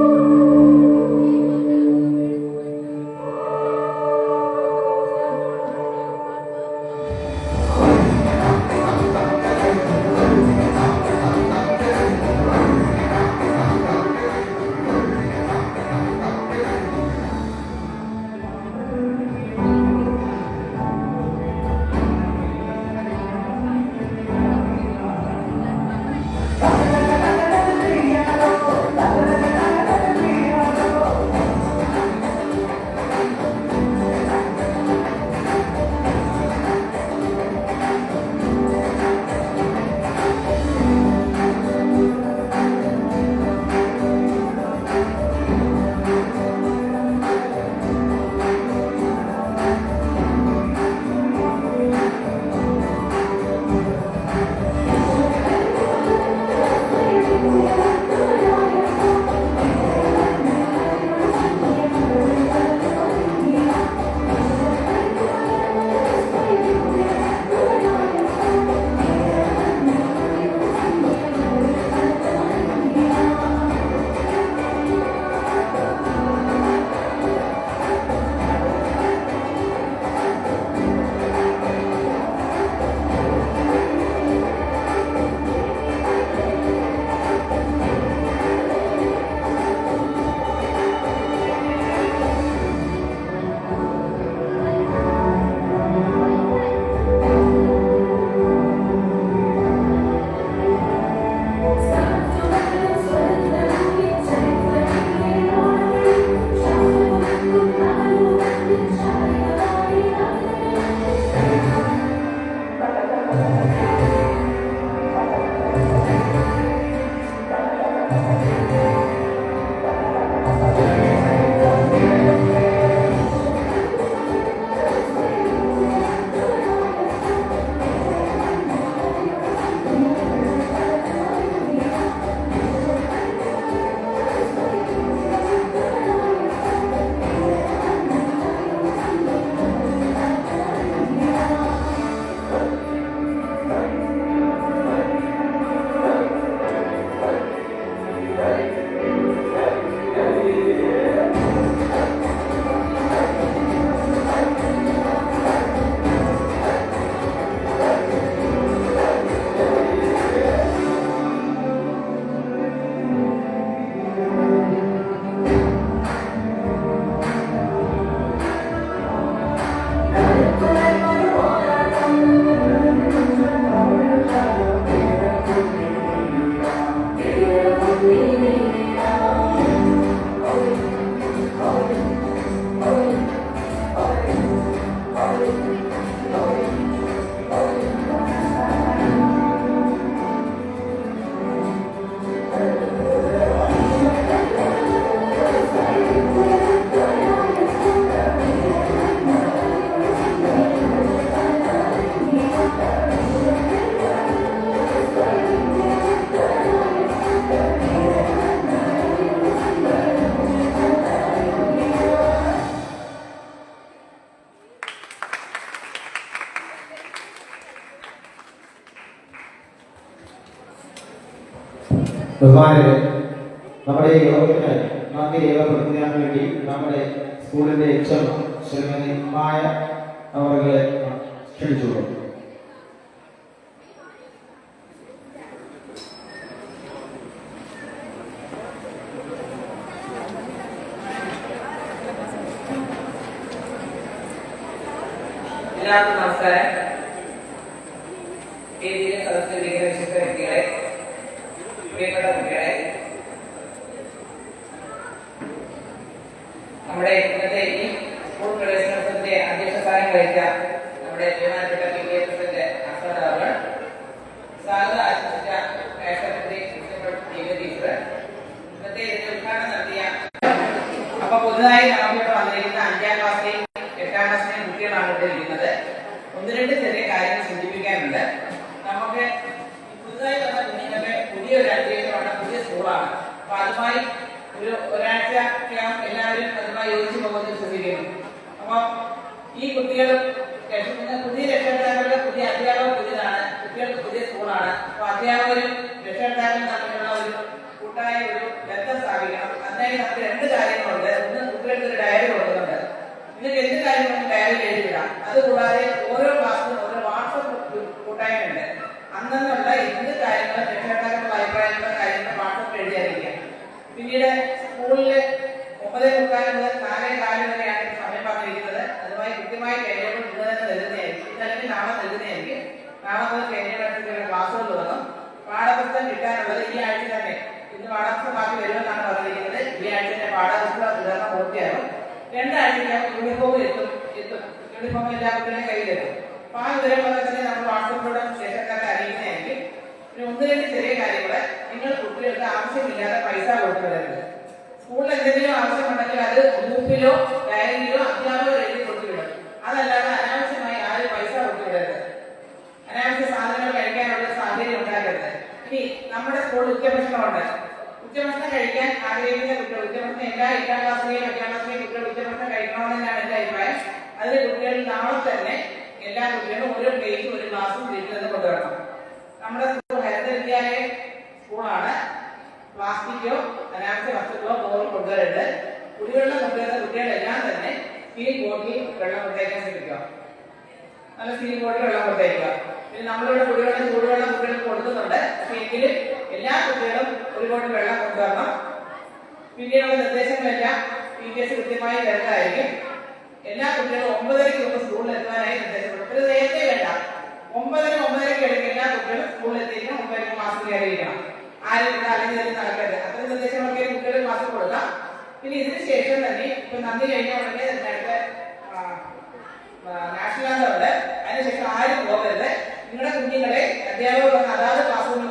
ബഹുമാനരെ, നമ്മുടെ ഈ യോഗത്തിന് നന്ദി രേഖപ്പെടുത്തുന്നതിന് വേണ്ടി നമ്മുടെ സ്കൂളിന്റെ എച്ച്എം ശ്രീമതി മായ അവരെ ക്ഷണിച്ചുകൊള്ളു. എല്ലാവർക്കും നമസ്കാരം. വേദിയിലെ സദസ്സിൽ വിശിഷ്ട വ്യക്തികളെ, പ്രിയപ്പെട്ട കുട്ടികളെ, നമ്മുടെ ഇന്നത്തെ ഈ സ്കൂൾ പ്രവേശനോത്സവത്തിന്റെ അധ്യക്ഷ സ്ഥാനം വഹിച്ച നമ്മുടെ ബഹുമാനപ്പെട്ട PTA പ്രസിഡന്റ് അഫ്സൽ അവർ, സ്വാഗതം ആശംസിച്ച രാഷ്ട്രപതി ടീച്ചർ, ഇന്നത്തെ ഇതിന്റെ ഉദ്ഘാടനം നടത്തിയ അപ്പൊ പുതുതായി നമുക്കിവിടെ വന്നിരിക്കുന്ന 5ാം ക്ലാസ്സിലെയും 8ാം ക്ലാസ്സിലെയും കുട്ടികളാണ് ഇവിടെ ഇരിക്കുന്നത്. ഒന്ന് രണ്ട് ചെറിയ കാര്യങ്ങൾ സൂചിപ്പിക്കാനുണ്ട്. നമുക്ക് പുതുതായി വന്ന കുഞ്ഞുങ്ങൾക്ക് പുതിയൊരു അന്തരീക്ഷമാണ്, പുതിയ സ്കൂളാണ്. അപ്പൊ അതുമായി ഒരാഴ്ചക്കകം എല്ലാവരും അതുമായി യോജിച്ചു പോകുന്നത് വിശ്വസിക്കുന്നു. അപ്പൊ ഈ കുട്ടികൾ പുതിയ രക്ഷകർത്താക്കളുടെ പുതിയ അധ്യാപകർ പുതിയതാണ്, കുട്ടികൾക്ക് പുതിയ സ്കൂളാണ്. അപ്പൊ അധ്യാപകരും രക്ഷകർത്താക്കളും തമ്മിലുള്ള ഒരു കൂട്ടായ ഒരു ബന്ധം സ്ഥാപിക്കണം. അതിനായി നമുക്ക് രണ്ട് കാര്യങ്ങളുണ്ട്. ഒന്ന്, കുട്ടികൾക്ക് ഒരു ഡയറി കൊടുക്കുന്നുണ്ട്. നിങ്ങൾക്ക് എന്ത് കാര്യം നമുക്ക് ഡയറി എഴുതിവിടാം. അതുകൂടാതെ ഓരോ ക്ലാസ്സിലും ഓരോ വാട്സപ്പ് കൂട്ടായ്മയുണ്ട്. അന്നുള്ള എന്ത് കാര്യങ്ങളും രക്ഷകർത്താക്കളുടെ അഭിപ്രായങ്ങളുടെ കാര്യങ്ങൾ വാട്സപ്പ് എഴുതി അറിയിക്കാം. പിന്നീട് സ്കൂളില് 9:45 മുതൽ 4:15 വരെയാണ് സമയം പറഞ്ഞിരിക്കുന്നത്. അതുമായി കൃത്യമായി കഴിഞ്ഞപ്പോൾ ഇന്ന് തന്നെ നൽകുന്നതായിരിക്കും. ഇതല്ലെങ്കിൽ നാളെ നൽകുന്നതായിരിക്കും. നാളെ മുതൽ കഴിഞ്ഞ ക്ലാസ്സുകൾ തുടങ്ങും. പാഠപുസ്തകം കിട്ടാനുള്ളത് ഈ ആഴ്ച തന്നെ. ഇന്ന് പാഠപുസ്തകം ബാക്കി വരുമെന്നാണ് പറഞ്ഞിരിക്കുന്നത്. ഈ ആഴ്ച തന്നെ പാഠപുസ്തക വിതരണം പൂർത്തിയാകും. 2 ആഴ്ചയ്ക്കകം യൂണിഫോം എത്തും. യൂണിഫോം എല്ലാ കുട്ടികളുടെയും കയ്യിലെത്തും. അപ്പൊ ആ വിവരങ്ങളൊക്കെ തന്നെ നമ്മൾ വാട്സപ്പിലൂടെ ശേഷക്കാരെ അറിയിക്കുന്നതായിരിക്കും. പിന്നെ ഒന്ന് രണ്ട് ചെറിയ കാര്യങ്ങള്, നിങ്ങൾ കുട്ടികൾക്ക് ആവശ്യമില്ലാതെ പൈസ കൊടുത്തുവിടരുത്. സ്കൂളിൽ എന്തെങ്കിലും ആവശ്യമുണ്ടെങ്കിൽ അത് ഗ്രൂപ്പിലോ ഡയറിയിലോ അധ്യാപകർ എഴുതി കൊടുത്തുവിടും. അതല്ലാതെ അനാവശ്യമായി ആരും പൈസ കൊടുത്തുവിടരുത്. അനാവശ്യ സാധനങ്ങൾ കഴിക്കാനുള്ള സാഹചര്യം ഉണ്ടാക്കരുത്. ഇനി നമ്മുടെ സ്കൂളിൽ ഉച്ചഭക്ഷണമുണ്ട്. ഉച്ചഭക്ഷണം കഴിക്കാൻ ആഗ്രഹിക്കുന്ന കുട്ടികൾ, ഉച്ചഭക്ഷണം എല്ലാ 8ാം ക്ലാസ്സിലെയും 8ാം ക്ലാസ്സിലെയും കുട്ടികൾ ഉച്ചഭക്ഷണം കഴിക്കണമെന്നാണ് എന്റെ അഭിപ്രായം. അതിന് കുട്ടികൾ നാളെ തന്നെ എല്ലാ കുട്ടികളും ഓരോ പ്ലേറ്റും ഒരു ഗ്ലാസും വീട്ടിൽ നിന്ന് കൊണ്ടുവരണം. നമ്മുടെ സ്കൂൾ ഹരിത വിദ്യാലയ സ്കൂളാണ്. പ്ലാസ്റ്റിക്കോ അനാവശ്യ വസ്തുക്കളോ പോലും കൊണ്ടുവരരുത്. കുടിവെള്ളം കൊണ്ടുവരുന്ന കുട്ടികളെല്ലാം തന്നെ സ്റ്റീൽ ബോട്ടിൽ വെള്ളം കൊടുത്തേക്കാൻ ശ്രമിക്കുക. നല്ല സ്റ്റീൽ ബോട്ടിൽ വെള്ളം കൊടുത്തേക്കുക. പിന്നെ നമ്മളിവിടെ കുടിവെള്ളം ചൂടുവെള്ളം കുട്ടികൾക്ക് കൊടുക്കുന്നുണ്ട്. പക്ഷെ എങ്കിലും എല്ലാ കുട്ടികളും ഒരു ബോട്ടിൽ വെള്ളം കൊണ്ടുവരണം. പിന്നീടുള്ള നിർദ്ദേശങ്ങളെല്ലാം PTS കൃത്യമായി തരുന്നതായിരിക്കും. എല്ലാ കുട്ടികളും 9:30 മുമ്പ് സ്കൂളിൽ എത്താനായി നിർദ്ദേശിക്കണം. ഒരു നേരത്തെ വേണ്ട. 9:30 ഇടയ്ക്ക് എല്ലാ കുട്ടികളും സ്കൂളിൽ എത്തിക്കണം. 9:00 ക്ലാസ്സിൽ കയറിയിരിക്കണം. ആരും ഇവിടെ അല്ലെങ്കിൽ നടക്കരുത്. അത്രയും നിർദ്ദേശങ്ങളൊക്കെ കുട്ടികൾ ക്ലാസ്സിൽ കൊടുക്കാം. പിന്നെ ഇതിന് ശേഷം തന്നെ ഇപ്പൊ നന്ദി കഴിഞ്ഞ ഉടനെ അടുത്ത നാഷണൽ അന്തം ഉണ്ട്. അതിനുശേഷം ആരും പോകരുത്. നിങ്ങളുടെ കുഞ്ഞുങ്ങളെ അധ്യാപകർ വന്ന് അതാത് ക്ലാസ് റൂമിൽ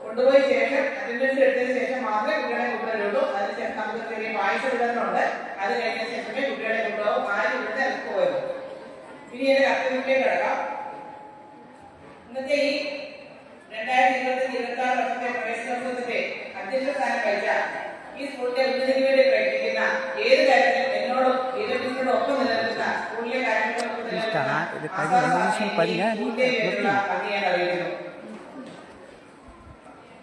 കൊണ്ടുപോയി ശേഷം അറ്റൻഡൻസ് എടുത്തതിന് ശേഷം മാത്രമേ കുട്ടികളെ കൊണ്ടുവരുള്ളൂ. അതിനുശേഷം നമുക്ക് ചെറിയ പായസ വിതരണമുണ്ട്. അത് കഴിഞ്ഞ ശേഷമേ കുട്ടികളെ കൊണ്ടുപോകും. ആരും ഇവിടുത്തെ ഇറക്കി പോയത്. ഇനി എന്റെ കർത്തവ്യത്തിലേക്ക് കിടക്കാം. ഇന്നത്തെ ഈ 2025-26 വർഷത്തെ പ്രവേശനോത്സവത്തിന്റെ അധ്യക്ഷ സ്ഥാനം വഹിച്ച ഈ സ്കൂളിന്റെ ഉന്നതിക്ക് വേണ്ടി പ്രയത്നിക്കുന്ന ഏത് കാര്യത്തിലും എന്നോടും ഇതിനോടും ഒപ്പം നിലനിൽക്കുന്ന സ്കൂളിലെ കാര്യങ്ങളൊപ്പം നിലനിൽക്കുന്ന അറിയിക്കുന്നു.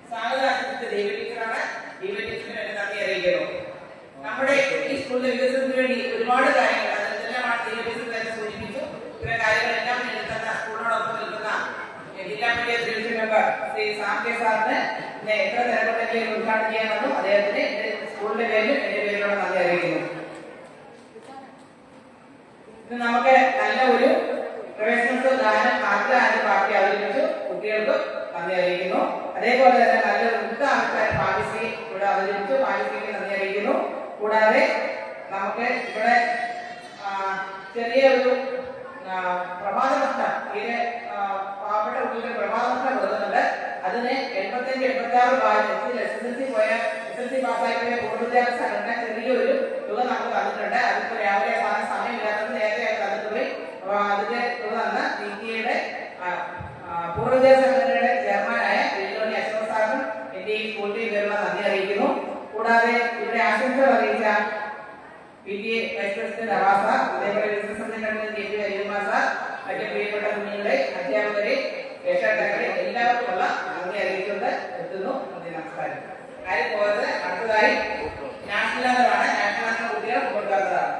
സ്വാഗതാശംസിച്ച ദൈവ ടീച്ചറാണ്. ദൈവ ടീച്ചറിന് എന്നെ നന്ദി അറിയിക്കുന്നു. നമ്മുടെ ഈ സ്കൂളിന്റെ വികസനത്തിന് വേണ്ടി ഒരുപാട് കാര്യങ്ങൾ അതെല്ലാമാണ് ദൈവ ടീച്ചർ തന്നെ സൂചിപ്പിച്ചു. ഇത്തരം കാര്യങ്ങളെല്ലാം നിൽക്കുന്ന സ്കൂളിനോടൊപ്പം നിൽക്കുന്ന ജില്ലാ പഞ്ചായത്ത് ഡിവിഷൻ മെമ്പർ ശ്രീ സാംകെ സാറിന് എത്ര തരപ്പെട്ടെങ്കിലും ഉദ്ഘാടനം ചെയ്യാമെന്നും അദ്ദേഹത്തിന് എന്റെ സ്കൂളിന്റെ പേരിലും എന്റെ പേരിലുള്ള നന്ദി അറിയിക്കുന്നു. ഇന്ന് നമുക്ക് നല്ല ഒരു പ്രവേശനോത്സവ ഗാനം ആദ്യ പാർട്ടി അവതരിപ്പിച്ചു. കുട്ടികൾക്ക് നന്ദി അറിയിക്കുന്നു. അതേപോലെ തന്നെ നല്ലൊരു മുക്ത ആൾക്കാർ പാലിശ്രീ ഇവിടെ അവതരിപ്പിച്ചു. പാലിശ്രീക്ക് നന്ദി അറിയിക്കുന്നു. കൂടാതെ നമുക്ക് ഇവിടെ ചെറിയ ഒരു പ്രഭാത ഭക്ഷണം ഇതിന് പാവപ്പെട്ട കുട്ടികളുടെ പ്രഭാത ഭക്ഷണം കൊടുക്കുന്നുണ്ട്. അതിന് 85-86 ബാച്ചിൽ SSLC പാസ്സായി പോയ പൂർവ്വവിദ്യാഭ്യാസ സംഘടന ചെറിയൊരു തുക നമുക്ക് തന്നിട്ടുണ്ട്. അതിപ്പോ രാവിലെ സമയമില്ലാത്തത് നേരത്തെ തന്നിട്ടുപോയി. അപ്പൊ അതിന്റെ തുക തന്ന DTA-യുടെ പൂർവ്വവിദ്യാഭ്യാസ സംഘടനയുടെ ചെയർമാനായ വെല്ലോണി അശോക് സാറിനും എന്റെ ഈ സ്കൂളിന്റെ പേരുള്ള നന്ദി അറിയിക്കുന്നു. കൂടാതെ ഇവിടെ ആശംസകൾ അറിയിച്ച PTA വൈസ് പ്രസിഡന്റ് അവാസ, അതേപോലെ ബിസിനസ് സംഘടന JP ഹരികുമാർ സാർ, മറ്റു പ്രിയപ്പെട്ട കുഞ്ഞുങ്ങളെ, അധ്യാപകരെ, രക്ഷകർത്താക്കളെ എല്ലാവർക്കുമുള്ള നന്ദി അറിയിച്ചുകൊണ്ട് എത്തുന്നു. നമസ്കാരം. ആരും പോയത് അടുത്തതായി നാഷണൽ അന്തമാണ്. നാഷണൽ അന്തം കുട്ടികൾ കൊടുക്കാത്തതാണ്.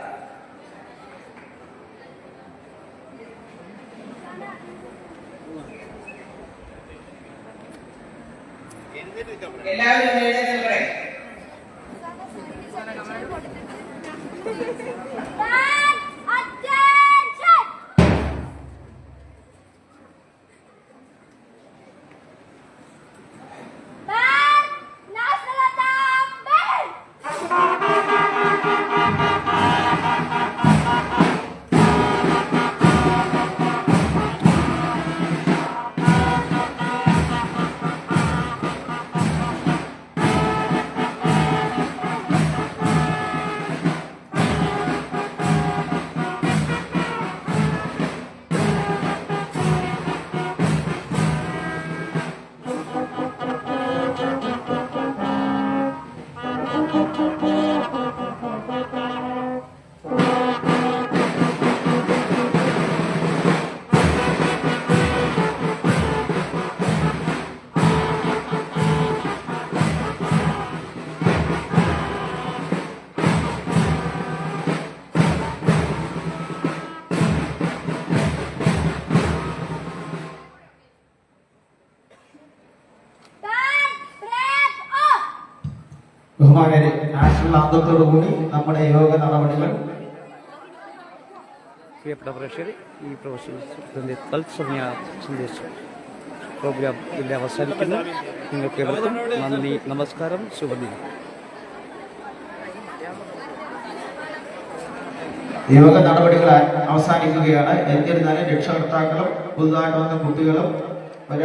എല്ലാവരും എഴുന്നേൽക്കണേ. ബഹുമാനരെ, നാഷണൽ ആന്തത്തോടുകൂടി നമ്മുടെ യോഗ നടപടികൾ പ്രിയപ്പെട്ട പ്രേക്ഷകരെ, ഈ പ്രവേശനത്തിന്റെ തത്സമയ സന്ദേശം പ്രോഗ്രാം ഇവിടെ അവസാനിക്കുന്നു. നിങ്ങൾക്ക് ഏവർക്കും നന്ദി, നമസ്കാരം, ശുഭദിനം. യോഗ നടപടികൾ അവസാനിക്കുകയാണ്. എന്നിരുന്നാലും രക്ഷകർത്താക്കളും പുതുതായിട്ട് വന്ന കുട്ടികളും ഒരു